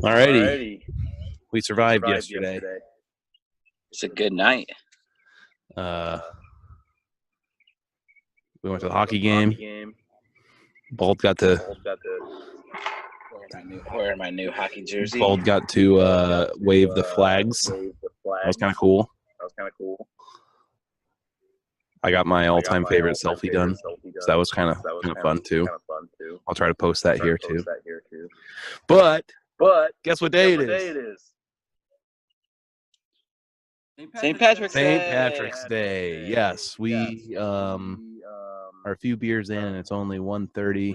Alrighty. We survived yesterday. It's a good night. We went to the hockey game. Bolt got to wear my new hockey jersey. Bolt got to wave the flags. That was kind of cool. I got my all-time favorite selfie done, so that was kind of fun too. I'll try to post that here too. But guess what day it is? St. Patrick's Day. St. Patrick's Day. Yes, we are a few beers in, and it's only 1:30.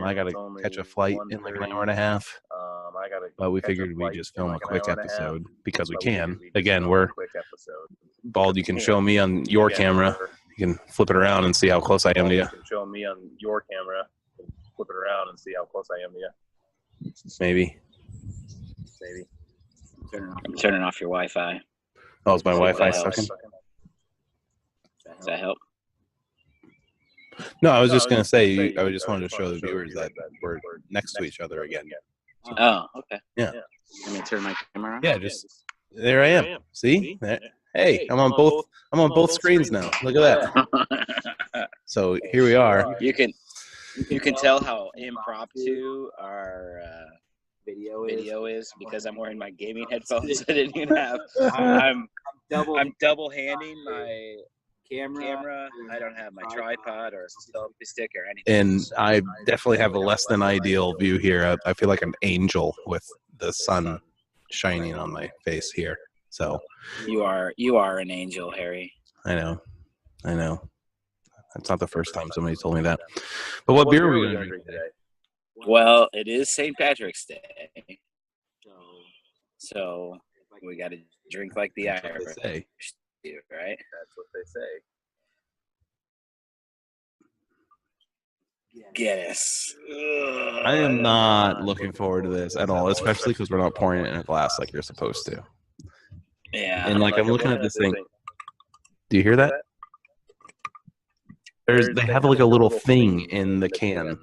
I got to catch a flight in like an hour and a half. But we figured we'd just film a quick episode because we can. Again, we're Bald. You can show me on your camera. You can flip it around and see how close I am to you. Maybe. I'm turning off your Wi-Fi. Oh, is my Wi-Fi sucking? Does that help? No, I was just going to say, I just wanted to show the viewers that we're next to each other again. Oh, okay. Yeah. Let me turn my camera on. Yeah, just there I am. See? Hey, I'm on both screens now. Look at that. So here we are. You can tell how impromptu our video is because I'm wearing my gaming headphones. I didn't even have. I'm double handing my camera. I don't have my tripod or selfie stick or anything. And I definitely have a less than ideal view here. I feel like an angel with the sun shining on my face here. So you are an angel, Harry. I know. That's not the first time somebody told me that. But what beer are we going to drink today? Well, it is St. Patrick's Day, so we got to drink like the Irish, right? That's what they say. Guinness. I am not looking forward to this at all, especially because we're not pouring it in a glass like you're supposed to. Yeah. And I'm looking at this thing. Do you hear that? They have like a little thing in the can. It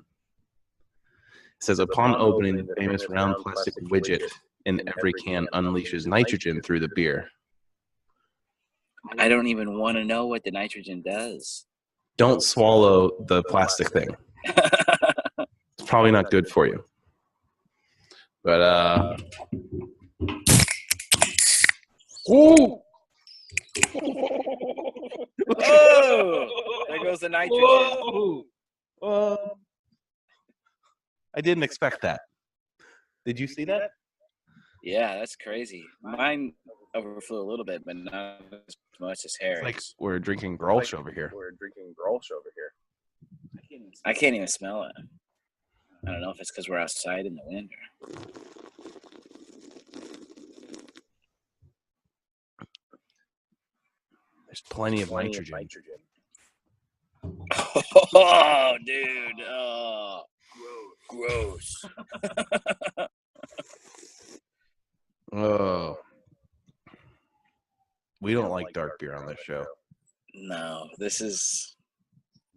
says, upon opening, the famous round plastic widget in every can unleashes nitrogen through the beer. I don't even want to know what the nitrogen does. Don't swallow the plastic thing. It's probably not good for you. But, ooh! Oh! There goes the nitrogen. Whoa. I didn't expect that. Did you see that? Yeah, that's crazy. Mine overflew a little bit, but not as much as Harry. It's like we're drinking Grolsch over here. I can't even smell it. I don't know if it's because we're outside in the wind. There's plenty of nitrogen. Oh, dude. Oh, gross. Oh. We don't like dark beer on this show. No, this is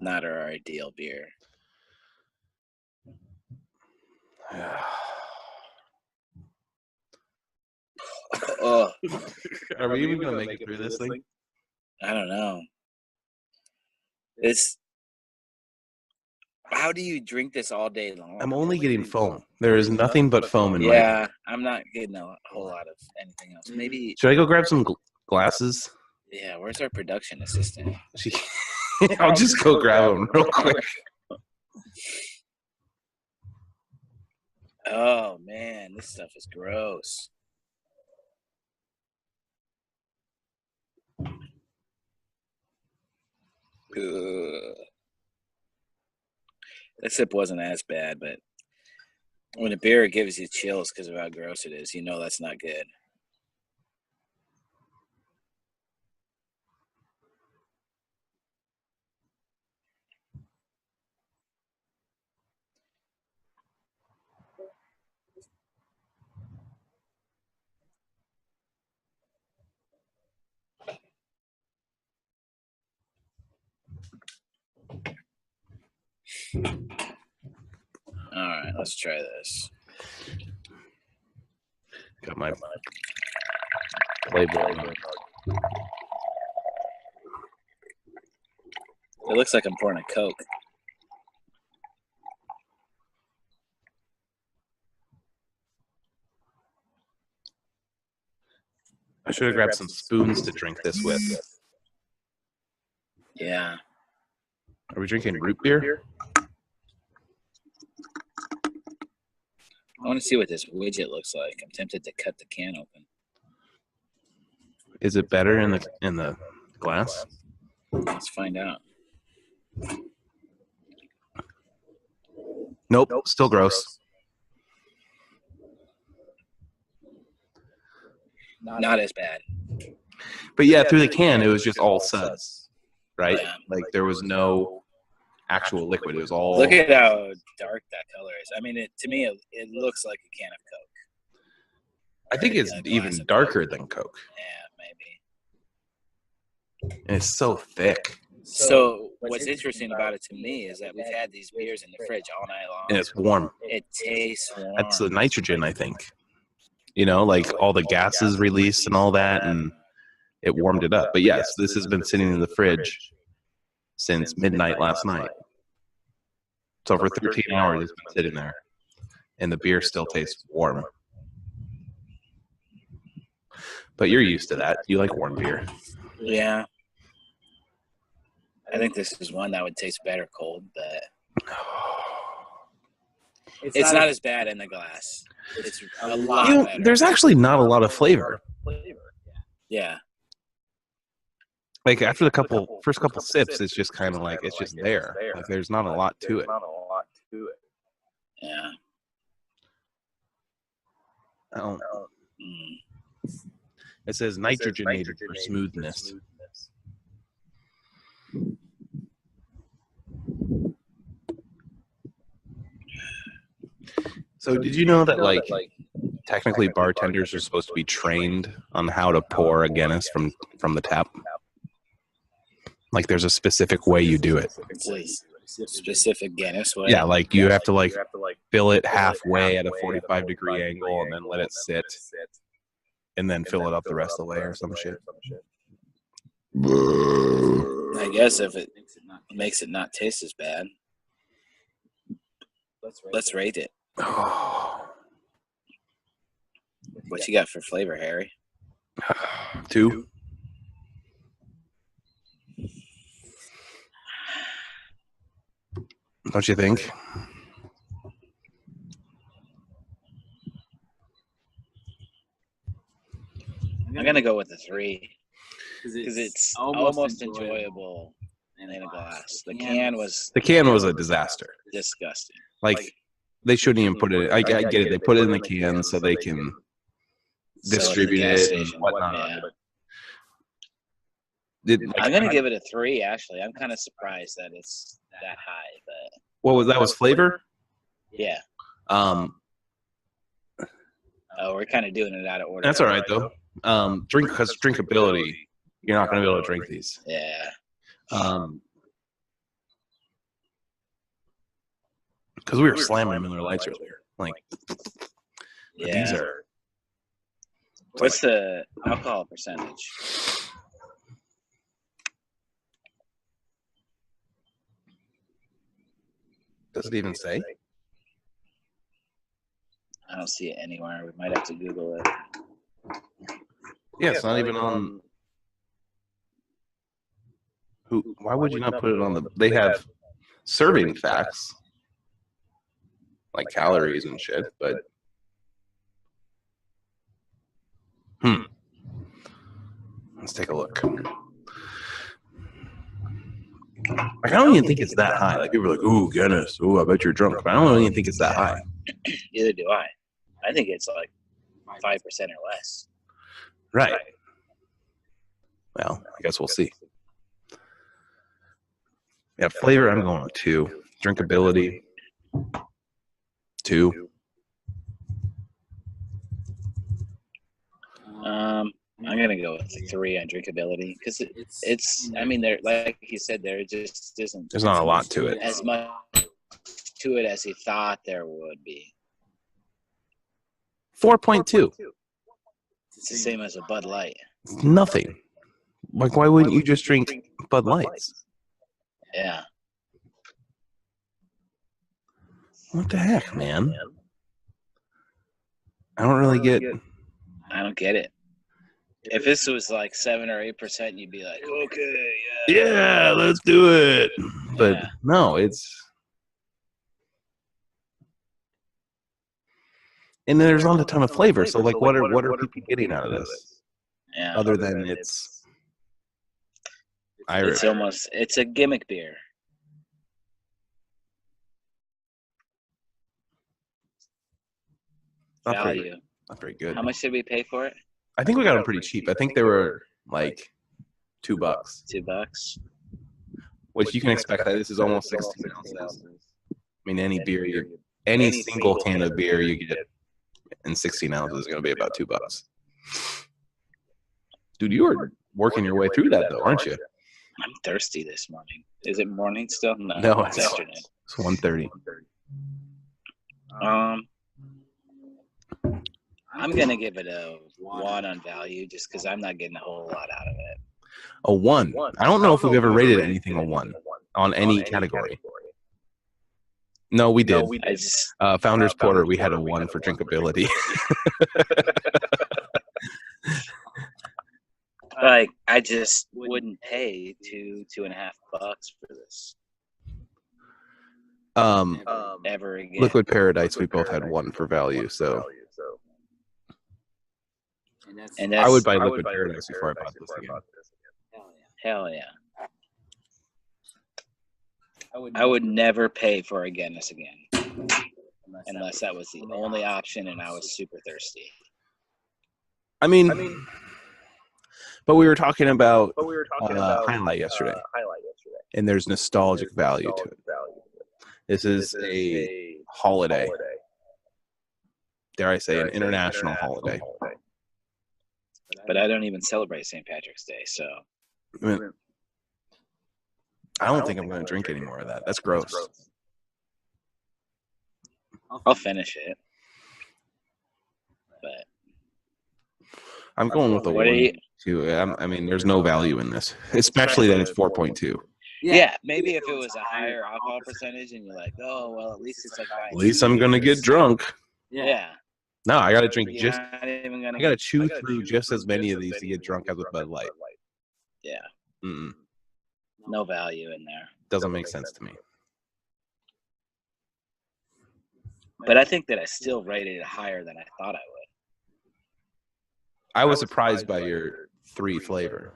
not our ideal beer. Oh. Are we even going to make it through this thing? I don't know. How do you drink this all day long? I'm only getting foam. There is nothing but foam in my Yeah, I'm not getting a whole lot of anything else. Maybe. Should I go grab some glasses? Yeah, where's our production assistant? I'll just go grab them real quick. Oh, man, this stuff is gross. Ugh. That sip wasn't as bad, but when a beer gives you chills because of how gross it is, you know that's not good. All right, let's try this. Got my Playboy. It looks like I'm pouring a Coke. I should have grabbed some spoons to drink this with. Yeah. Are we drinking root beer? I want to see what this widget looks like. I'm tempted to cut the can open. Is it better in the glass? Let's find out. Nope, still gross. Not as bad. But yeah, through the can, it was just all suds, right? Yeah. Like there was no actual liquid. It was all. Look at how dark that color is. I mean, to me, it looks like a can of Coke. I think it's even darker than Coke. Yeah, maybe. And it's so thick. So what's interesting about it to me is that we've had these beers in the fridge all night long. And it's warm. It tastes warm. That's the nitrogen, I think. You know, like all the gases released and all that, and it warmed it up. But yes, this has been sitting in the fridge since midnight last night. So for 13 hours, it's been sitting there. And the beer still tastes warm. But you're used to that. You like warm beer. Yeah. I think this is one that would taste better cold, but it's not as bad in the glass. It's a lot better. There's actually not a lot of flavor. Yeah. Like after the first couple sips, it's just kind of like it's just there. Like there's not a lot to it. Yeah. It says nitrogenated for smoothness. So did you know that like technically bartenders are supposed to be trained on how to pour a Guinness from the tap? Like there's a specific way you do it. Specific Guinness way? Yeah, like you have to like fill it halfway at a 45-degree angle and then let it sit and then fill it up the rest of the way or some shit. I guess if it makes it not taste as bad. Let's rate it. What you got for flavor, Harry? 2. Don't you think? I'm gonna go with the 3 because it's almost enjoyable in a glass. The can was a disaster. Disgusting. Like they shouldn't even put it. I get it. They put it in the can so they can distribute it and whatnot. Yeah. I'm gonna give it a 3. Actually, I'm kind of surprised that it's that high. But what was that? Was flavor? Yeah. We're kind of doing it out of order. That's all right though. Because drinkability, you're not gonna be able to drink these. Yeah. Because we were slamming Miller Lights earlier. Like, yeah. These are. What's the alcohol percentage? Does it even say? I don't see it anywhere. We might have to Google it. Yeah, it's not even on. Why would you not put it on the? They have serving facts, like calories and shit, but. Let's take a look. Like, I don't even think it's that high. Like people are like, "Ooh, Guinness. Ooh, I bet you're drunk." But I don't even think it's that high. Neither do I. I think it's like 5% or less. Right. Well, I guess we'll see. Yeah, flavor. I'm going with 2. Drinkability. 2. I'm gonna go with 3 on drinkability because it's. I mean, there, like you said, there just isn't. There's not a lot to it. As much to it as he thought there would be. 4.2. It's the same as a Bud Light. It's nothing. Like, why wouldn't you just drink Bud Lights? Yeah. What the heck, man? I don't really get. I don't get it. If this was like 7 or 8%, you'd be like, okay, yeah, let's do it. But no, it's. And there's not a ton of flavor. So, like, what are people getting out of this? Yeah. Other than it's Irish. It's a gimmick beer. Value. Not very good. How much did we pay for it? I think we got them pretty cheap. I think they were like $2. $2. Which you can expect that this is almost 16 ounces. I mean, any single can of beer you get in 16 ounces is going to be about $2. Dude, you are working your way through that, though, aren't you? I'm thirsty this morning. Is it morning still? No, it's afternoon. It's 1:30. I'm going to give it a 1 on value just because I'm not getting a whole lot out of it. A 1. I don't know if we've ever rated anything a 1 on any category. No, we did. Founders Porter, we had a 1 for drinkability. Like, I just wouldn't pay $2.50 for this. Ever again. Liquid Paradise, we both had 1 for value, so. And I would buy Liquid Paradise before I bought this again. Hell yeah. I would never pay for a Guinness again. Unless that was the only option and I was super thirsty. I mean, but we were talking about Highlight yesterday. And there's nostalgic value to it. This is a holiday. Dare I say, an international holiday. But I don't even celebrate St. Patrick's Day, so. I don't think I'm going to drink any more of that. That's gross. I'll finish it. But I'm going with a 1. I mean, there's no value in this, especially that it's 4.2. Yeah, maybe if it was a higher alcohol percentage and you're like, oh, well, at least it's like. At least I'm going to get drunk. Yeah. No, I got to drink I got to chew through just as many of these to get drunk as with Bud Light. Yeah. Mm-mm. No value in there. Doesn't make sense to me. But I think that I still rated it higher than I thought I would. I was surprised by your 3 flavor.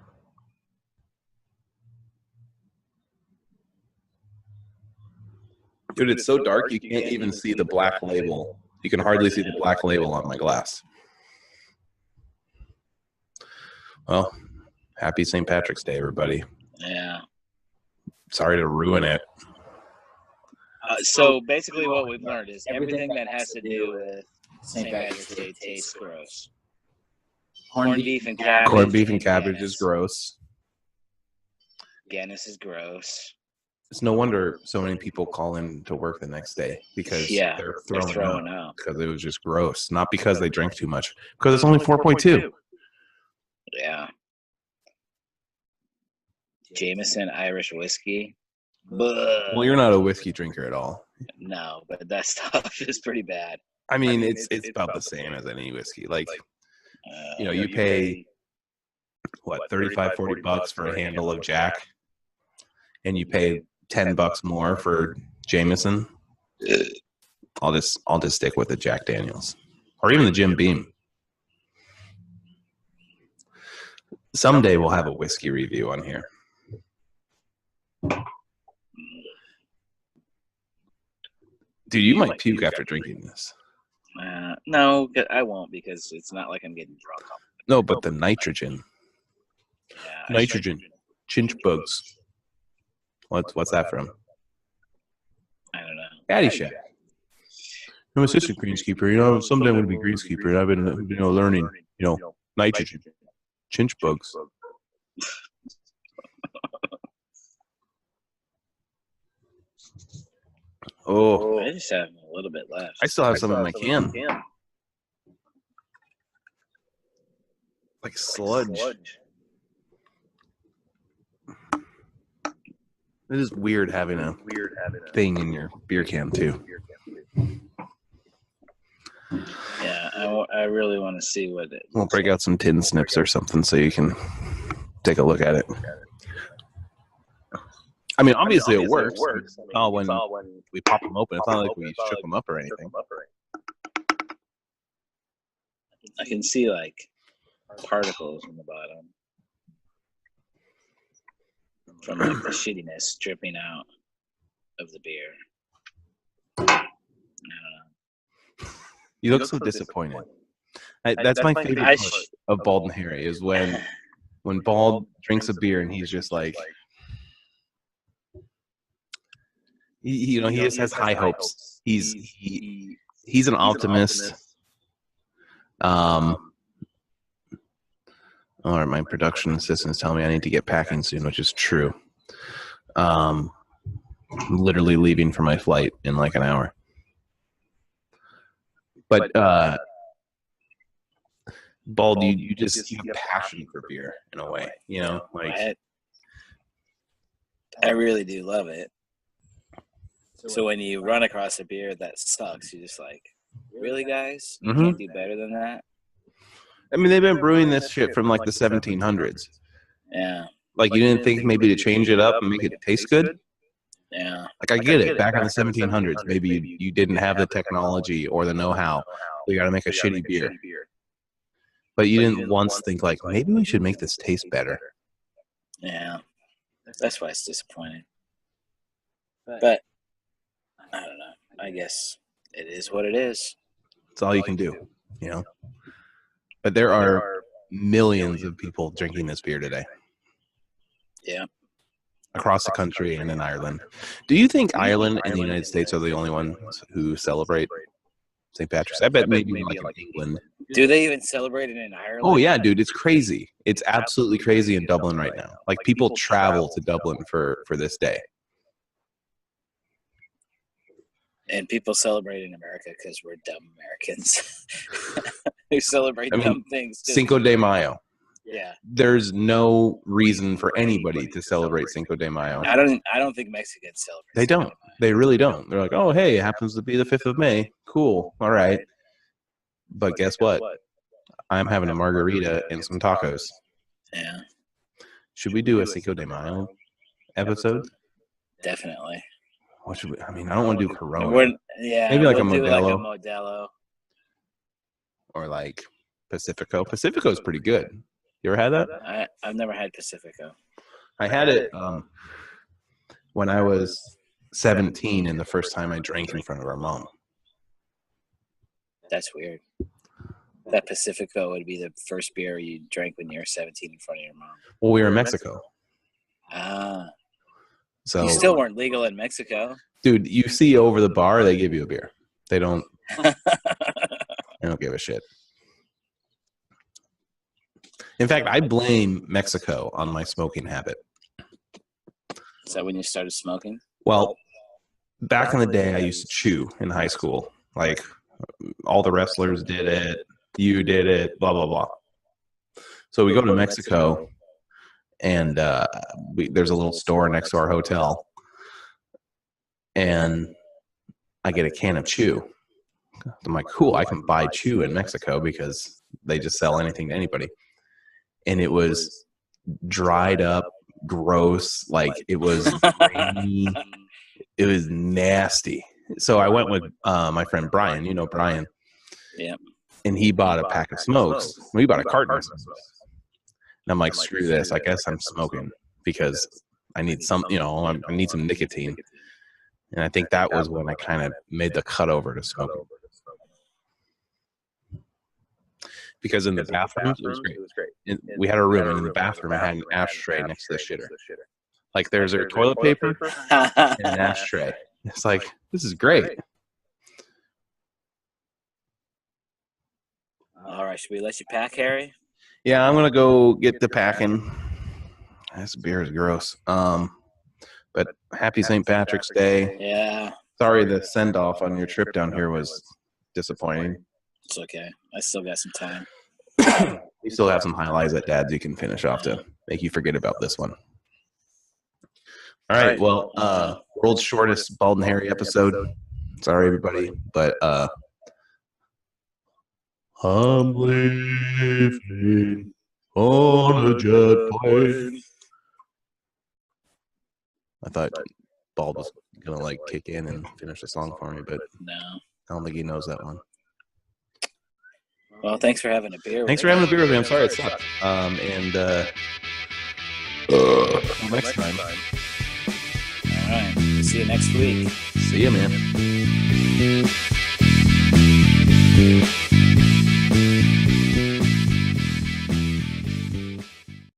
Dude, it's so dark you can't even see the black label. You can hardly see the black label on my glass. Well, happy St. Patrick's Day, everybody. Yeah. Sorry to ruin it. So basically what we've learned is everything that has to do with St. Patrick's Day tastes gross. Corned beef and cabbage is gross. Guinness is gross. It's no wonder so many people call in to work the next day because they're throwing up because it was just gross. Not because they drank too much, because it's only 4.2. Yeah. Jameson Irish whiskey. Well, you're not a whiskey drinker at all. No, but that stuff is pretty bad. I mean, it's about the same as any whiskey. Like, you pay, what, $35, $40 for a handle of Jack, and you pay $10 more for Jameson. I'll just stick with the Jack Daniels or even the Jim Beam. Someday we'll have a whiskey review on here. Dude, you might puke after drinking this. No, I won't because it's not like I'm getting drunk. No, but the nitrogen. Yeah, nitrogen. Chinch bugs. What's that from? I don't know. Caddyshack. I'm assistant greenskeeper. Someday I'm going to be greenskeeper, and I've been, learning, nitrogen. Chinch bugs. Oh, I just have a little bit left. I still have some in my can. Like sludge. It is weird having a thing in your beer can too. Yeah, I really want to see what it. We'll break out some tin snips or something so you can take a look at it. I mean, obviously it works. When we pop them open, it's not like we shook them up or anything. I can see like particles in the bottom from like the shittiness dripping out of the beer. I don't know. You look so disappointed. That's my favorite part of Bald and Harry is when Bald drinks a beer and he's just like, he just has high hopes. He's an optimist. All right, my production assistant is telling me I need to get packing soon, which is true. I'm literally leaving for my flight in like an hour. But Bald, you have passion for beer in a way, like I really do love it. So when you run across a beer that sucks, you're just like, really, guys? You can't do better than that? I mean, they've been brewing this shit from like the 1700s. Yeah. Like, you didn't think maybe to change it up and make it taste good? Yeah. Like, I get it. Back in the 1700s, maybe you didn't have the technology or the know-how. So you got to make a shitty beer. But you didn't once think, like, maybe we should make this taste better. Yeah. That's why it's disappointing. But, I don't know. I guess it is what it is. It's all you can do, But there are millions of people drinking this beer today. Yeah. Across the country and in Ireland. Do you think Ireland and the United States are the only ones who celebrate St. Patrick's? I bet maybe like in England. Do they even celebrate it in Ireland? Oh, yeah, dude. It's crazy. It's absolutely crazy in Dublin right now. Like, people travel to Dublin for this day. And people celebrate in America because we're dumb Americans who celebrate dumb things. Cinco de Mayo. Yeah. There's no reason for anybody to celebrate Cinco de Mayo. I don't think Mexicans celebrate. They don't. They really don't. They're like, oh, hey, it happens to be the 5th of May. Cool. All right. But guess what? I'm having a margarita and some tacos. Yeah. Should we do a Cinco de Mayo episode? Definitely. What should we? I mean, I don't want to do Corona. Maybe like a Modelo. Or like Pacifico. Pacifico is pretty good. You ever had that? I've never had Pacifico. I had it when I was 17 and the first time I drank in front of our mom. That's weird. That Pacifico would be the first beer you drank when you were 17 in front of your mom. Well, we were in Mexico. So you still weren't legal in Mexico. Dude, you see over the bar, they give you a beer. They don't give a shit. In fact, I blame Mexico on my smoking habit. Is that when you started smoking? Well, back in the day, I used to chew in high school. Like, all the wrestlers did it. You did it, blah, blah, blah. So we go to Mexico, and there's a little store next to our hotel. And I get a can of chew. I'm like, cool, I can buy chew in Mexico because they just sell anything to anybody. And it was dried up, gross, like it was grainy. It was nasty. So I went with my friend Brian. You know Brian. Yeah. And he bought a pack of smokes. We bought a carton of smokes. And I'm like, screw this. I guess I'm smoking because I need some, I need some nicotine. And I think that was when I kind of made the cut over to smoking. Because in the bathroom, it was great. We had a room, and in the bathroom, I had an ashtray next to the shitter. Like, there's our toilet paper and an ashtray. It's like, this is great. All right, should we let you pack, Harry? Yeah, I'm gonna go get the packing. This beer is gross. But happy St. Patrick's Day. Yeah. Sorry the send-off on your trip down here was disappointing. It's okay. I still got some time. We still have some highlights at Dad's you can finish off to make you forget about this one. All right. Well, world's shortest bald and hairy episode. Sorry, everybody, but I'm living on a jet plane. I thought Bald was gonna like kick in and finish the song for me, but no, I don't think he knows that one. Well, thanks for having a beer. Thanks for having a beer with me. I'm sorry it sucked. Next time. All right. See you next week. See you, man.